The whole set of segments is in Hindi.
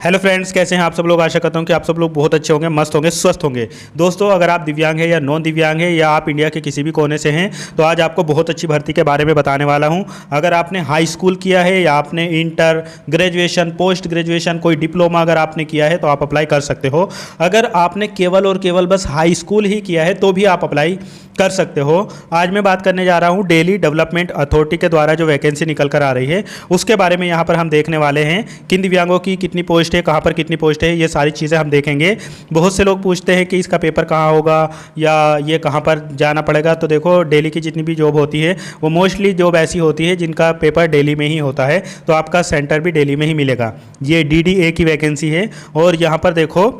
हेलो फ्रेंड्स, कैसे हैं आप सब लोग। आशा करता हूं कि आप सब लोग बहुत अच्छे होंगे, मस्त होंगे, स्वस्थ होंगे। दोस्तों, अगर आप दिव्यांग हैं या नॉन दिव्यांग हैं या आप इंडिया के किसी भी कोने से हैं तो आज आपको बहुत अच्छी भर्ती के बारे में बताने वाला हूं। अगर आपने हाई स्कूल किया है या आपने इंटर, ग्रेजुएशन, पोस्ट ग्रेजुएशन, कोई डिप्लोमा अगर आपने किया है तो आप अप्लाई कर सकते हो। अगर आपने केवल और केवल बस हाई स्कूल ही किया है तो भी आप अप्लाई कर सकते हो। आज मैं बात करने जा रहा हूं दिल्ली डेवलपमेंट अथॉरिटी के द्वारा जो वैकेंसी निकल कर आ रही है उसके बारे में। यहाँ पर हम देखने वाले हैं किन दिव्यांगों की कितनी पोस्ट है, कहाँ पर कितनी पोस्ट है, ये सारी चीज़ें हम देखेंगे। बहुत से लोग पूछते हैं कि इसका पेपर कहाँ होगा या ये कहाँ पर जाना पड़ेगा। तो देखो, दिल्ली की जितनी भी जॉब होती है वो मोस्टली जॉब ऐसी होती है जिनका पेपर दिल्ली में ही होता है, तो आपका सेंटर भी दिल्ली में ही मिलेगा। ये DDA की वैकेंसी है और यहाँ पर देखो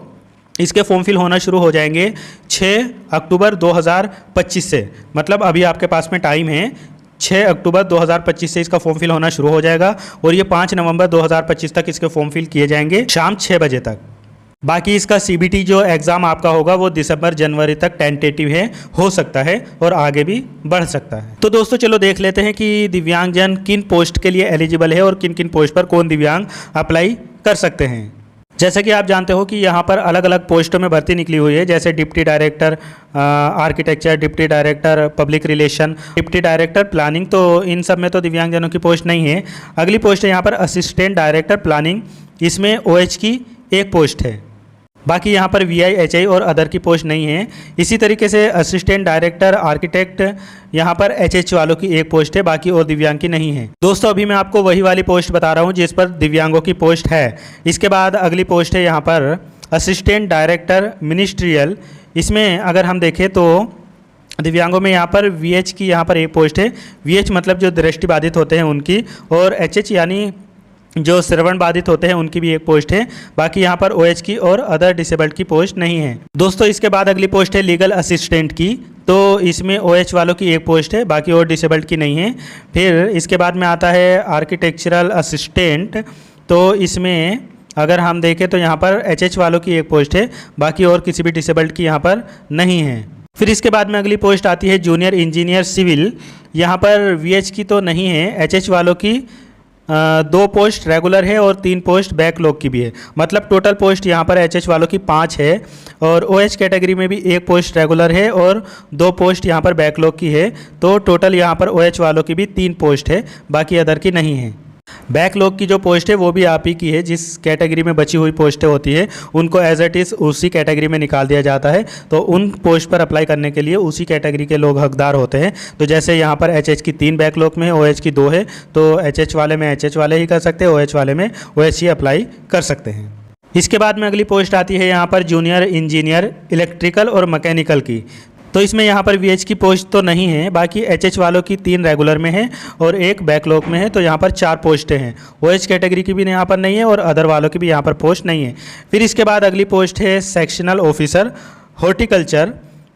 इसके फॉर्म फिल होना शुरू हो जाएंगे 6 अक्टूबर 2025 से। मतलब अभी आपके पास में टाइम है, 6 अक्टूबर 2025 से इसका फॉर्म फिल होना शुरू हो जाएगा और ये 5 नवंबर 2025 तक इसके फॉर्म फिल किए जाएंगे शाम 6 बजे तक। बाकी इसका CBT जो एग्ज़ाम आपका होगा वो दिसंबर जनवरी तक टेंटेटिव है, हो सकता है और आगे भी बढ़ सकता है। तो दोस्तों चलो देख लेते हैं कि दिव्यांगजन किन पोस्ट के लिए एलिजिबल है और किन किन पोस्ट पर कौन दिव्यांग अप्लाई कर सकते हैं। जैसे कि आप जानते हो कि यहाँ पर अलग अलग पोस्टों में भर्ती निकली हुई है, जैसे deputy director architecture, deputy director public relation, deputy director planning. तो इन सब में तो दिव्यांगजनों की पोस्ट नहीं है। अगली पोस्ट है यहाँ पर असिस्टेंट डायरेक्टर प्लानिंग, इसमें OH की एक पोस्ट है। बाकी यहाँ पर VI, HI और अदर की पोस्ट नहीं है। इसी तरीके से असिस्टेंट डायरेक्टर आर्किटेक्ट, यहाँ पर HH वालों की एक पोस्ट है, बाकी और दिव्यांग की नहीं है। दोस्तों अभी मैं आपको वही वाली पोस्ट बता रहा हूँ जिस पर दिव्यांगों की पोस्ट है। इसके बाद अगली पोस्ट है यहाँ पर असिस्टेंट डायरेक्टर मिनिस्ट्रियल। इसमें अगर हम देखें तो दिव्यांगों में यहाँ पर VH की यहाँ पर एक पोस्ट है। VH मतलब जो दृष्टिबाधित होते हैं उनकी, और HH यानी जो श्रवण बाधित होते हैं उनकी भी एक पोस्ट है। बाकी यहाँ पर OH की और अदर डिसेबल्ड की पोस्ट नहीं है। दोस्तों इसके बाद अगली पोस्ट है लीगल असिस्टेंट की, तो इसमें OH वालों की एक पोस्ट है, बाकी और डिसेबल्ड की नहीं है। फिर इसके बाद में आता है आर्किटेक्चरल असिस्टेंट, तो इसमें अगर हम देखें तो यहाँ पर HH वालों की एक पोस्ट है, बाकी और किसी भी डिसेबल्ड की यहाँ पर नहीं है। फिर इसके बाद में अगली पोस्ट आती है जूनियर इंजीनियर सिविल। यहाँ पर VH की तो नहीं है, HH वालों की 2 पोस्ट रेगुलर है और 3 पोस्ट बैकलॉग की भी है। मतलब टोटल पोस्ट यहाँ पर HH वालों की 5 है और OH कैटेगरी में भी 1 पोस्ट रेगुलर है और 2 पोस्ट यहाँ पर बैकलॉग की है। तो टोटल यहाँ पर OH वालों की भी 3 पोस्ट है, बाकी अदर की नहीं है। बैकलॉग की जो पोस्ट है वो भी आप ही की है। जिस कैटेगरी में बची हुई पोस्टें होती है उनको एज इट इज़ उसी कैटेगरी में निकाल दिया जाता है, तो उन पोस्ट पर अप्लाई करने के लिए उसी कैटेगरी के लोग हकदार होते हैं। तो जैसे यहाँ पर HH की 3 बैकलॉग में है, OH की 2 है, तो HH वाले में HH वाले ही कर सकते हैं, OH वाले में OH ही अप्लाई कर सकते हैं। इसके बाद में अगली पोस्ट आती है यहाँ पर जूनियर इंजीनियर इलेक्ट्रिकल और मैकेनिकल की। तो इसमें यहाँ पर VH की पोस्ट तो नहीं है, बाकी HH वालों की 3 रेगुलर में है और 1 बैकलॉग में है, तो यहाँ पर 4 पोस्टें हैं। OH कैटेगरी की भी यहाँ पर नहीं है और अदर वालों की भी यहाँ पर पोस्ट नहीं है। फिर इसके बाद अगली पोस्ट है सेक्शनल ऑफिसर हॉर्टिकल्चर।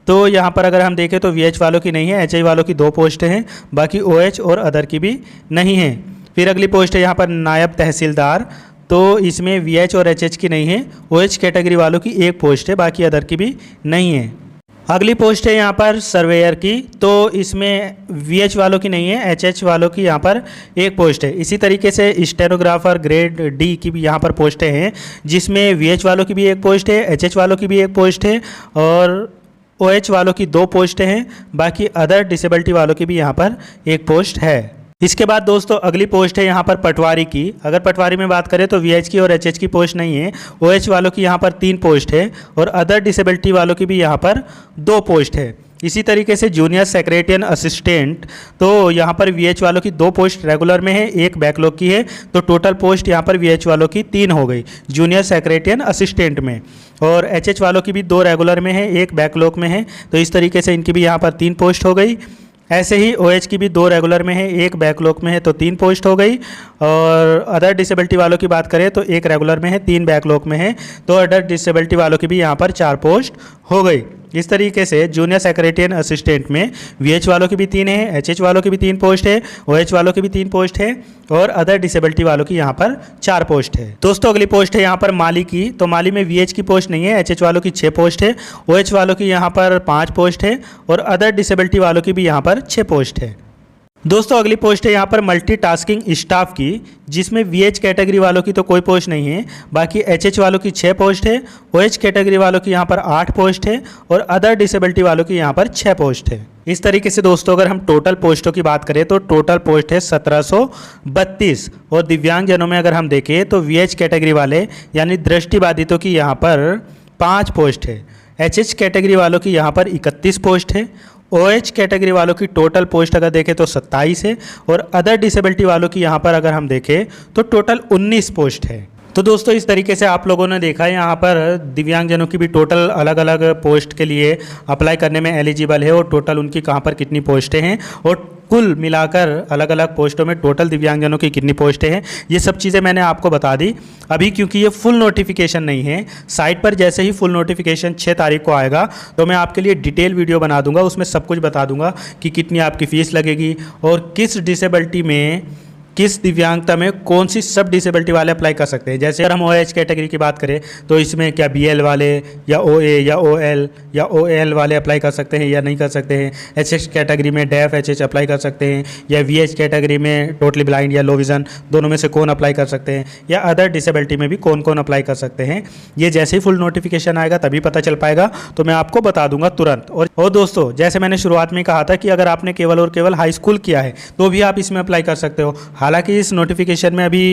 तो यहाँ पर अगर हम देखें तो VH वालों की नहीं है, HI वालों की 2 पोस्टें हैं, बाकी OH और अदर की भी नहीं है। फिर अगली पोस्ट है यहाँ पर नायब तहसीलदार, तो इसमें VH और HH की नहीं है, OH कैटेगरी वालों की 1 पोस्ट है, बाकी अदर की भी नहीं है। अगली पोस्ट है यहाँ पर सर्वेयर की, तो इसमें VH वालों की नहीं है, HH वालों की यहाँ पर 1 पोस्ट है। इसी तरीके से स्टेनोग्राफर ग्रेड D की भी यहाँ पर पोस्टें हैं, जिसमें VH वालों की भी 1 पोस्ट है, HH वालों की भी 1 पोस्ट है और OH वालों की 2 पोस्टें हैं, बाकी अदर डिसेबिलिटी वालों की भी यहाँ पर 1 पोस्ट है। इसके बाद दोस्तों अगली पोस्ट है यहाँ पर पटवारी की। अगर पटवारी में बात करें तो VH की और HH की पोस्ट नहीं है, OH वालों की यहाँ पर 3 पोस्ट है और अदर डिसेबिलिटी वालों की भी यहाँ पर 2 पोस्ट है। इसी तरीके से जूनियर सेक्रेटरियन असिस्टेंट, तो यहाँ पर VH वालों की 2 पोस्ट रेगुलर में है, 1 बैकलॉग की है, तो टोटल पोस्ट यहाँ पर VH वालों की 3 हो गई जूनियर सेक्रेटरियन असिस्टेंट में, और HH वालों की भी 2 रेगुलर में है, 1 बैकलॉग में है, तो इस तरीके से इनकी भी यहाँ पर 3 पोस्ट हो गई। ऐसे ही OH की भी 2 रेगुलर में है, 1 बैकलॉग में है, तो 3 पोस्ट हो गई। और अदर डिसेबिलिटी वालों की बात करें तो 1 रेगुलर में है, 3 बैकलॉग में है, तो अदर डिसेबिलिटी वालों की भी यहाँ पर 4 पोस्ट हो गई। इस तरीके से जूनियर सेक्रेटरियन असिस्टेंट में VH वालों की भी 3 है, HH वालों की भी 3 पोस्ट है, OH वालों की भी 3 पोस्ट है और अदर डिसेबिलिटी वालों की यहाँ पर 4 पोस्ट है। दोस्तों अगली पोस्ट है यहाँ पर माली की, तो माली में VH की पोस्ट नहीं है, HH वालों की 6 पोस्ट है, OH वालों की यहाँ पर 5 पोस्ट है और अदर डिसेबिलिटी वालों की भी यहाँ पर 6 पोस्ट है। दोस्तों अगली पोस्ट है यहाँ पर मल्टीटास्किंग स्टाफ की, जिसमें वीएच कैटेगरी वालों की तो कोई पोस्ट नहीं है, बाकी एचएच वालों की 6 पोस्ट है, ओएच कैटेगरी वालों की यहाँ पर 8 पोस्ट है और अदर डिसेबिलिटी वालों की यहाँ पर 6 पोस्ट है। इस तरीके से दोस्तों अगर हम टोटल पोस्टों की बात करें तो टोटल पोस्ट है 1732 और दिव्यांगजनों में अगर हम देखें तो वीएच कैटेगरी वाले यानी दृष्टिबाधितों की यहाँ पर 5 पोस्ट है, एचएच कैटेगरी वालों की यहाँ पर 31 पोस्ट है, ओएच कैटेगरी वालों की टोटल पोस्ट अगर देखें तो 27 है और अदर डिसेबिलिटी वालों की यहाँ पर अगर हम देखें तो टोटल 19 पोस्ट है। तो दोस्तों इस तरीके से आप लोगों ने देखा है यहाँ पर दिव्यांगजनों की भी टोटल अलग अलग पोस्ट के लिए अप्लाई करने में एलिजिबल है और टोटल उनकी कहाँ पर कितनी पोस्टें हैं और कुल मिलाकर अलग अलग पोस्टों में टोटल दिव्यांगजनों की कितनी पोस्टें हैं, ये सब चीज़ें मैंने आपको बता दी। अभी क्योंकि ये फुल नोटिफिकेशन नहीं है, साइट पर जैसे ही फुल नोटिफिकेशन 6 तारीख को आएगा तो मैं आपके लिए डिटेल वीडियो बना दूंगा, उसमें सब कुछ बता दूंगा कि कितनी आपकी फ़ीस लगेगी और किस डिसेबिलिटी में किस दिव्यांगता में कौन सी सब डिसेबिलिटी वाले अप्लाई कर सकते हैं। जैसे अगर हम ओएच कैटेगरी की बात करें तो इसमें क्या बीएल वाले या ओए या ओएल या ओएल वाले अप्लाई कर सकते हैं या नहीं कर सकते हैं, एचएच कैटेगरी में डेफ एचएच अप्लाई कर सकते हैं या वीएच कैटेगरी में टोटली ब्लाइंड या लो विजन दोनों में से कौन अप्लाई कर सकते हैं या अदर डिसेबिलिटी में भी कौन कौन अप्लाई कर सकते हैं, ये जैसे ही फुल नोटिफिकेशन आएगा तभी पता चल पाएगा, तो मैं आपको बता दूंगा तुरंत। और दोस्तों जैसे मैंने शुरुआत में कहा था कि अगर आपने केवल और केवल हाई स्कूल किया है तो भी आप इसमें अप्लाई कर सकते हो। हालांकि इस नोटिफिकेशन में अभी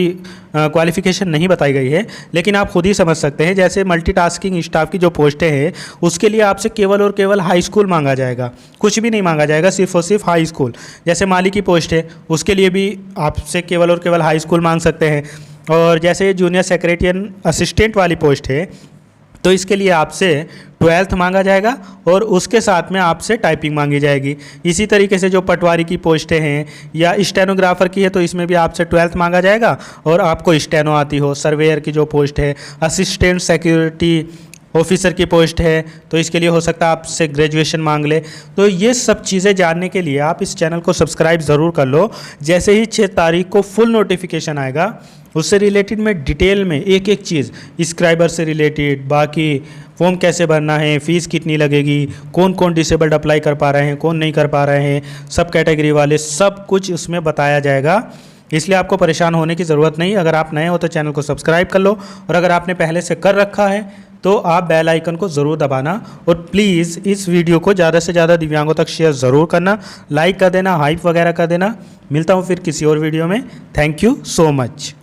क्वालिफिकेशन नहीं बताई गई है, लेकिन आप खुद ही समझ सकते हैं। जैसे मल्टीटास्किंग स्टाफ की जो पोस्टें हैं उसके लिए आपसे केवल और केवल हाई स्कूल मांगा जाएगा, कुछ भी नहीं मांगा जाएगा, सिर्फ और सिर्फ हाई स्कूल। जैसे माली की पोस्ट है उसके लिए भी आपसे केवल और केवल हाई स्कूल मांग सकते हैं। और जैसे जूनियर सेक्रेटरियन असिस्टेंट वाली पोस्ट है तो इसके लिए आपसे 12th मांगा जाएगा और उसके साथ में आपसे टाइपिंग मांगी जाएगी। इसी तरीके से जो पटवारी की पोस्टें हैं या स्टेनोग्राफर की है तो इसमें भी आपसे 12th मांगा जाएगा और आपको स्टेनो आती हो। सर्वेयर की जो पोस्ट है, असिस्टेंट सिक्योरिटी ऑफिसर की पोस्ट है तो इसके लिए हो सकता है आपसे ग्रेजुएशन मांग ले। तो ये सब चीज़ें जानने के लिए आप इस चैनल को सब्सक्राइब ज़रूर कर लो। जैसे ही 6 तारीख को फुल नोटिफिकेशन आएगा उससे रिलेटेड मैं डिटेल में एक एक चीज़, स्क्राइबर से रिलेटेड, बाकी फॉर्म कैसे भरना है, फ़ीस कितनी लगेगी, कौन कौन डिसेबल्ड अप्लाई कर पा रहे हैं, कौन नहीं कर पा रहे हैं, सब कैटेगरी वाले, सब कुछ उसमें बताया जाएगा। इसलिए आपको परेशान होने की ज़रूरत नहीं। अगर आप नए हो तो चैनल को सब्सक्राइब कर लो और अगर आपने पहले से कर रखा है तो आप बेल आइकन को ज़रूर दबाना और प्लीज़ इस वीडियो को ज़्यादा से ज़्यादा दिव्यांगों तक शेयर ज़रूर करना, लाइक कर देना, हाइप वगैरह कर देना। मिलता हूँ फिर किसी और वीडियो में। Thank you so much.